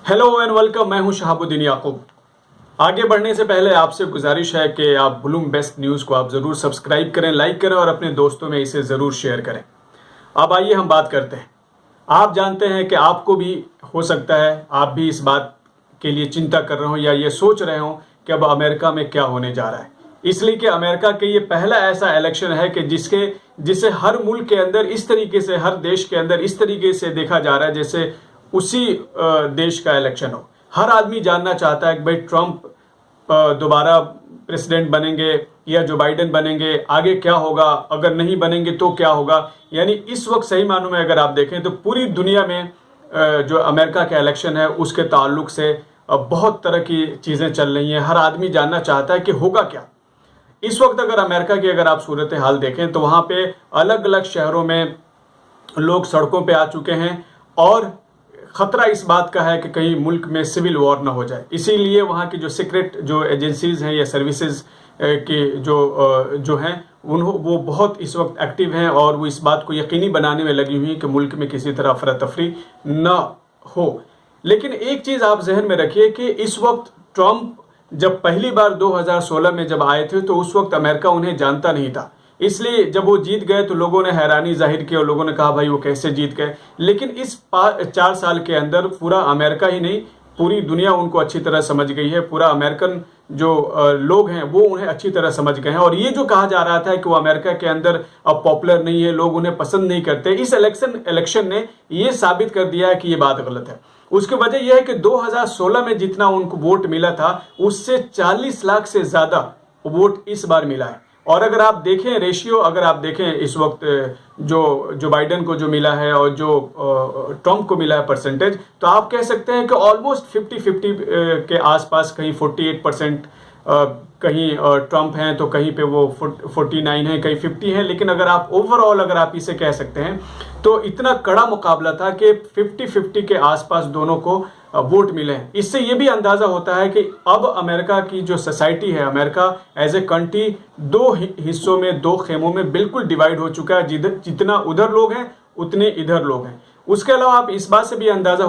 Hello and welcome. मैं हूं शहाबुद्दीन याकूब। आगे बढ़ने से पहले आपसे गुजारिश है कि आप ब्लूम बेस्ट न्यूज़ को आप ज़रूर सब्सक्राइब करें, लाइक करें और अपने दोस्तों में इसे ज़रूर शेयर करें। अब आइए हम बात करते हैं। आप जानते हैं कि आपको भी हो सकता है आप भी इस बात के लिए चिंता कर रहे हो या ये सोच रहे हो कि अब अमेरिका में क्या होने जा रहा है। इसलिए कि अमेरिका के ये पहला ऐसा इलेक्शन है कि जिसे हर मुल्क के अंदर इस तरीके से, हर देश के अंदर इस तरीके से देखा जा रहा है जैसे उसी देश का इलेक्शन हो। हर आदमी जानना चाहता है कि भाई ट्रंप दोबारा प्रेसिडेंट बनेंगे या जो बाइडेन बनेंगे, आगे क्या होगा, अगर नहीं बनेंगे तो क्या होगा। यानी इस वक्त सही मानों में अगर आप देखें तो पूरी दुनिया में जो अमेरिका का इलेक्शन है उसके ताल्लुक से बहुत तरह की चीज़ें चल रही हैं। हर आदमी जानना चाहता है कि होगा क्या। इस वक्त अगर अमेरिका की अगर आप सूरत हाल देखें तो वहाँ पे अलग अलग शहरों में लोग सड़कों पे आ चुके हैं और खतरा इस बात का है कि कहीं मुल्क में सिविल वॉर ना हो जाए। इसीलिए वहाँ की जो सीक्रेट जो एजेंसीज हैं या सर्विसेज की जो हैं वो बहुत इस वक्त एक्टिव हैं और वो इस बात को यकीनी बनाने में लगी हुई है कि मुल्क में किसी तरह अफरा तफरी न हो। लेकिन एक चीज़ आप जहन में रखिए कि इस वक्त ट्रंप जब पहली बार 2016 में जब आए थे तो उस वक्त अमेरिका उन्हें जानता नहीं था। इसलिए जब वो जीत गए तो लोगों ने हैरानी जाहिर की और लोगों ने कहा भाई वो कैसे जीत गए। लेकिन इस 4 साल के अंदर पूरा अमेरिका ही नहीं, पूरी दुनिया उनको अच्छी तरह समझ गई है। पूरा अमेरिकन जो लोग हैं वो उन्हें अच्छी तरह समझ गए हैं। और ये जो कहा जा रहा था कि वो अमेरिका के अंदर अब पॉपुलर नहीं है, लोग उन्हें पसंद नहीं करते, इस इलेक्शन ने ये साबित कर दिया है कि ये बात गलत है। उसकी वजह यह है कि 2016 में जितना उनको वोट मिला था उससे 40 लाख से ज़्यादा वोट इस बार मिला है। और अगर आप देखें रेशियो, अगर आप देखें इस वक्त जो बाइडेन को जो मिला है और जो ट्रंप को मिला है परसेंटेज, तो आप कह सकते हैं कि ऑलमोस्ट 50-50 के आसपास, कहीं 48% कहीं ट्रंप हैं तो कहीं पे वो 49 है, कहीं 50 है। लेकिन अगर आप ओवरऑल अगर आप इसे कह सकते हैं तो इतना कड़ा मुकाबला था कि 50-50 के आसपास दोनों को वोट मिले हैं। इससे ये भी अंदाज़ा होता है कि अब अमेरिका की जो सोसाइटी है, अमेरिका एज ए कंट्री 2 हिस्सों में, 2 खेमों में बिल्कुल डिवाइड हो चुका है। जितना उधर लोग हैं उतने इधर लोग हैं। उसके अलावा आप इस बात से भी अंदाज़ा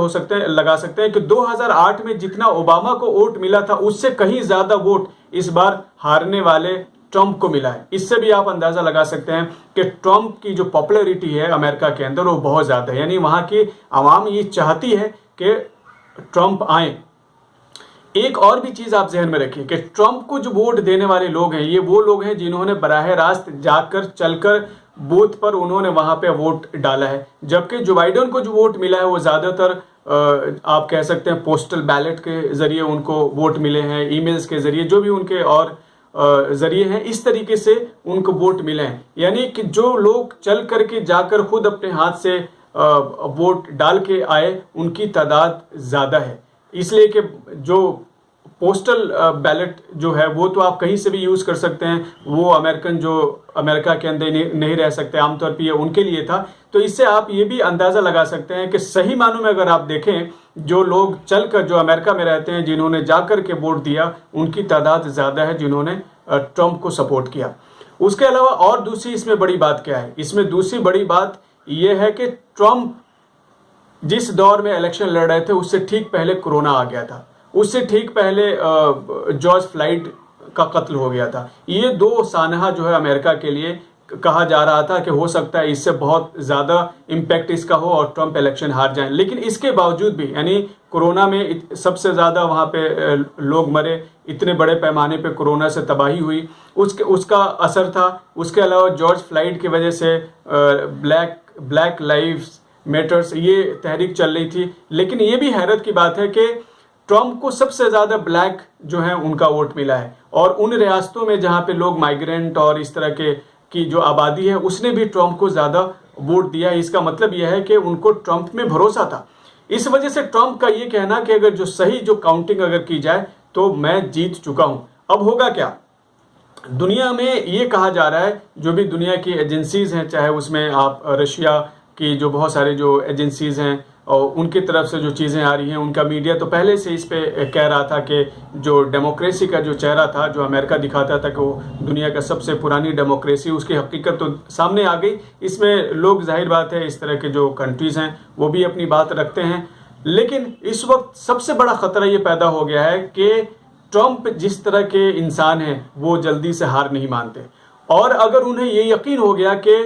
लगा सकते हैं कि 2008 में जितना ओबामा को वोट मिला था उससे कहीं ज़्यादा वोट इस बार हारने वाले ट्रंप को मिला है। इससे भी आप अंदाज़ा लगा सकते हैं कि ट्रंप की जो पॉपुलैरिटी है अमेरिका के अंदर वो बहुत ज़्यादा है। यानी वहाँ की आवाम ये चाहती है कि ट्रंप आए। एक और भी चीज़ आप जहन में रखिए कि ट्रंप को जो वोट देने वाले लोग हैं ये वो लोग हैं जिन्होंने बराह रास्त जाकर चलकर बूथ पर उन्होंने वहाँ पे वोट डाला है। जबकि जो बाइडेन को जो वोट मिला है वो ज़्यादातर आप कह सकते हैं पोस्टल बैलेट के ज़रिए उनको वोट मिले हैं, ईमेल्स के ज़रिए, जो भी उनके और ज़रिए हैं, इस तरीके से उनको वोट मिले हैं। यानी कि जो लोग चल करके जाकर खुद अपने हाथ से वोट डाल के आए उनकी तादाद ज़्यादा है। इसलिए कि जो पोस्टल बैलेट जो है वो तो आप कहीं से भी यूज़ कर सकते हैं, वो अमेरिकन जो अमेरिका के अंदर नहीं रह सकते, आमतौर पर ये उनके लिए था। तो इससे आप ये भी अंदाज़ा लगा सकते हैं कि सही मानों में अगर आप देखें जो लोग चलकर जो अमेरिका में रहते हैं जिन्होंने जाकर के वोट दिया उनकी तादाद ज़्यादा है जिन्होंने ट्रंप को सपोर्ट किया। उसके अलावा और दूसरी इसमें बड़ी बात क्या है, इसमें दूसरी बड़ी बात यह है कि ट्रंप जिस दौर में इलेक्शन लड़ रहे थे उससे ठीक पहले कोरोना आ गया था, उससे ठीक पहले जॉर्ज फ्लॉयड का कत्ल हो गया था। ये 2 सानहा जो है अमेरिका के लिए कहा जा रहा था कि हो सकता है इससे बहुत ज़्यादा इम्पैक्ट इसका हो और ट्रंप इलेक्शन हार जाएं। लेकिन इसके बावजूद भी, यानी कोरोना में सबसे ज़्यादा वहाँ पे लोग मरे, इतने बड़े पैमाने पे कोरोना से तबाही हुई, उसका असर था। उसके अलावा जॉर्ज फ्लॉयड की वजह से ब्लैक लाइव्स मैटर्स ये तहरीक चल रही थी। लेकिन ये भी हैरत की बात है कि ट्रंप को सबसे ज़्यादा ब्लैक जो है उनका वोट मिला है और उन रियासतों में जहाँ पे लोग माइग्रेंट और इस तरह की जो आबादी है उसने भी ट्रंप को ज़्यादा वोट दिया है। इसका मतलब यह है कि उनको ट्रंप में भरोसा था। इस वजह से ट्रंप का ये कहना कि अगर जो काउंटिंग अगर की जाए तो मैं जीत चुका हूँ। अब होगा क्या, दुनिया में ये कहा जा रहा है, जो भी दुनिया की एजेंसीज हैं, चाहे उसमें आप रशिया की जो बहुत सारे जो एजेंसीज हैं और उनकी तरफ से जो चीज़ें आ रही हैं, उनका मीडिया तो पहले से इस पे कह रहा था कि जो डेमोक्रेसी का जो चेहरा था, जो अमेरिका दिखाता था कि वो दुनिया का सबसे पुरानी डेमोक्रेसी, उसकी हकीकत तो सामने आ गई। इसमें लोग, जाहिर बात है, इस तरह के जो कंट्रीज़ हैं वो भी अपनी बात रखते हैं। लेकिन इस वक्त सबसे बड़ा खतरा ये पैदा हो गया है कि ट्रंप जिस तरह के इंसान हैं वो जल्दी से हार नहीं मानते, और अगर उन्हें ये यकीन हो गया कि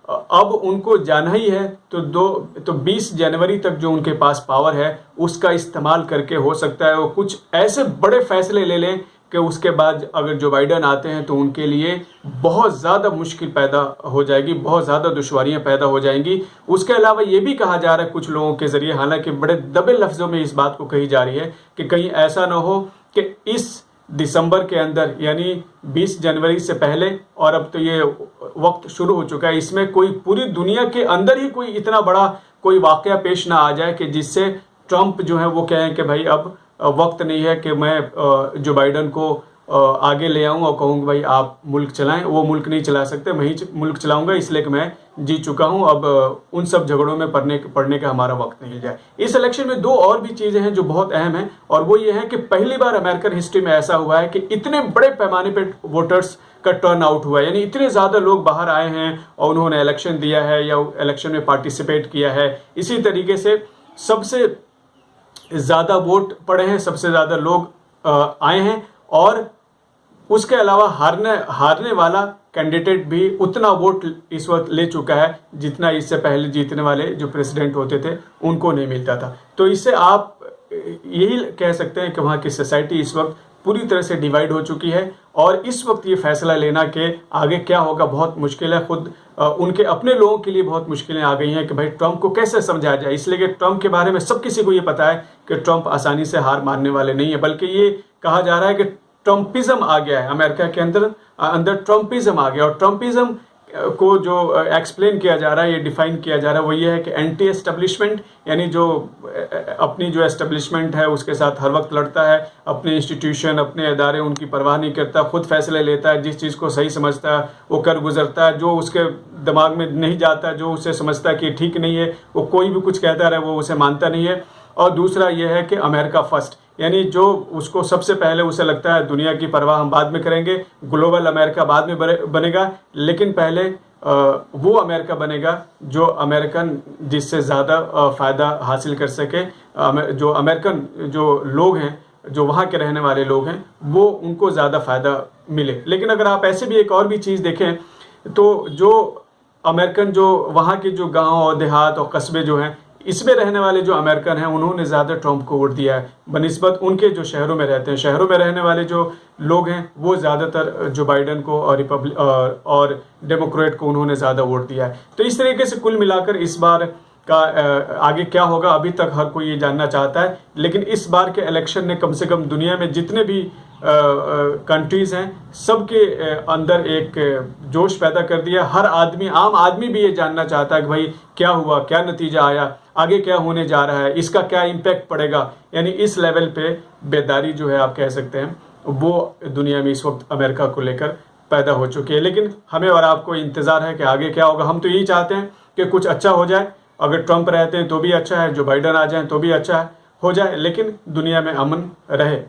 अब उनको जाना ही है तो 20 जनवरी तक जो उनके पास पावर है उसका इस्तेमाल करके हो सकता है वो कुछ ऐसे बड़े फैसले ले लें कि उसके बाद अगर जो बाइडन आते हैं तो उनके लिए बहुत ज़्यादा मुश्किल पैदा हो जाएगी, बहुत ज़्यादा दुश्वारियां पैदा हो जाएंगी। उसके अलावा ये भी कहा जा रहा है कुछ लोगों के ज़रिए, हालांकि बड़े दबे लफ्ज़ों में इस बात को कही जा रही है कि कहीं ऐसा ना हो कि इस दिसंबर के अंदर यानी 20 जनवरी से पहले, और अब तो ये वक्त शुरू हो चुका है, इसमें कोई पूरी दुनिया के अंदर ही कोई इतना बड़ा कोई वाकया पेश ना आ जाए कि जिससे ट्रंप जो है वो कहें कि भाई अब वक्त नहीं है कि मैं जो बाइडन को आगे ले आऊं और कहूँ भाई आप मुल्क चलाएं। वो मुल्क नहीं चला सकते, मैं ही मुल्क चलाऊंगा, इसलिए कि मैं जीत चुका हूं, अब उन सब झगड़ों में पढ़ने का हमारा वक्त नहीं जाए। इस इलेक्शन में दो और भी चीज़ें हैं जो बहुत अहम हैं, और वो ये है कि पहली बार अमेरिकन हिस्ट्री में ऐसा हुआ है कि इतने बड़े पैमाने पर वोटर्स का टर्न आउट हुआ है, यानी इतने ज़्यादा लोग बाहर आए हैं और उन्होंने इलेक्शन दिया है या इलेक्शन में पार्टिसिपेट किया है। इसी तरीके से सबसे ज़्यादा वोट पड़े हैं, सबसे ज़्यादा लोग आए हैं, और उसके अलावा हारने वाला कैंडिडेट भी उतना वोट इस वक्त ले चुका है जितना इससे पहले जीतने वाले जो प्रेसिडेंट होते थे उनको नहीं मिलता था। तो इससे आप यही कह सकते हैं कि वहाँ की सोसाइटी इस वक्त पूरी तरह से डिवाइड हो चुकी है, और इस वक्त ये फैसला लेना कि आगे क्या होगा बहुत मुश्किल है। खुद उनके अपने लोगों के लिए बहुत मुश्किलें आ गई हैं कि भाई ट्रंप को कैसे समझाया जाए, इसलिए कि ट्रंप के बारे में सब किसी को ये पता है कि ट्रंप आसानी से हार मानने वाले नहीं है, बल्कि ये कहा जा रहा है कि ट्रंपिज्म आ गया है अमेरिका के अंदर ट्रंपिज्म आ गया। और ट्रंपिज्म को जो एक्सप्लेन किया जा रहा है, ये डिफाइन किया जा रहा है, वो ये है कि एंटी एस्टेब्लिशमेंट, यानी जो अपनी जो एस्टेब्लिशमेंट है उसके साथ हर वक्त लड़ता है, अपने इंस्टीट्यूशन अपने इदारे उनकी परवाह नहीं करता, खुद फैसले लेता है, जिस चीज़ को सही समझता है वो कर गुजरता है, जो उसके दिमाग में नहीं जाता, जो उसे समझता है कि ठीक नहीं है, वो कोई भी कुछ कहता रहे वो उसे मानता नहीं है। और दूसरा ये है कि अमेरिका फर्स्ट, यानी जो उसको सबसे पहले उसे लगता है दुनिया की परवाह हम बाद में करेंगे, ग्लोबल अमेरिका बाद में बनेगा, लेकिन पहले वो अमेरिका बनेगा जो अमेरिकन जिससे ज़्यादा फ़ायदा हासिल कर सके। जो अमेरिकन जो लोग हैं, जो वहाँ के रहने वाले लोग हैं, वो उनको ज़्यादा फ़ायदा मिले। लेकिन अगर आप ऐसे भी एक और भी चीज़ देखें तो जो अमेरिकन जो वहाँ के जो गाँव और देहात और कस्बे जो हैं, इसमें रहने वाले जो अमेरिकन हैं उन्होंने ज़्यादा ट्रंप को वोट दिया है बनिस्बत उनके जो शहरों में रहते हैं। शहरों में रहने वाले जो लोग हैं वो ज़्यादातर जो बाइडन को और डेमोक्रेट को उन्होंने ज़्यादा वोट दिया है। तो इस तरीके से कुल मिलाकर इस बार का आगे क्या होगा अभी तक हर कोई ये जानना चाहता है, लेकिन इस बार के इलेक्शन ने कम से कम दुनिया में जितने भी कंट्रीज़ हैं सबके अंदर एक जोश पैदा कर दिया। हर आदमी, आम आदमी भी ये जानना चाहता है कि भाई क्या हुआ, क्या नतीजा आया, आगे क्या होने जा रहा है, इसका क्या इम्पैक्ट पड़ेगा। यानी इस लेवल पे बेदारी जो है आप कह सकते हैं वो दुनिया में इस वक्त अमेरिका को लेकर पैदा हो चुकी है। लेकिन हमें और आपको इंतज़ार है कि आगे क्या होगा। हम तो यही चाहते हैं कि कुछ अच्छा हो जाए, अगर ट्रंप रहते हैं तो भी अच्छा है, जो बाइडन आ जाए तो भी अच्छा हो जाए, लेकिन दुनिया में अमन रहे।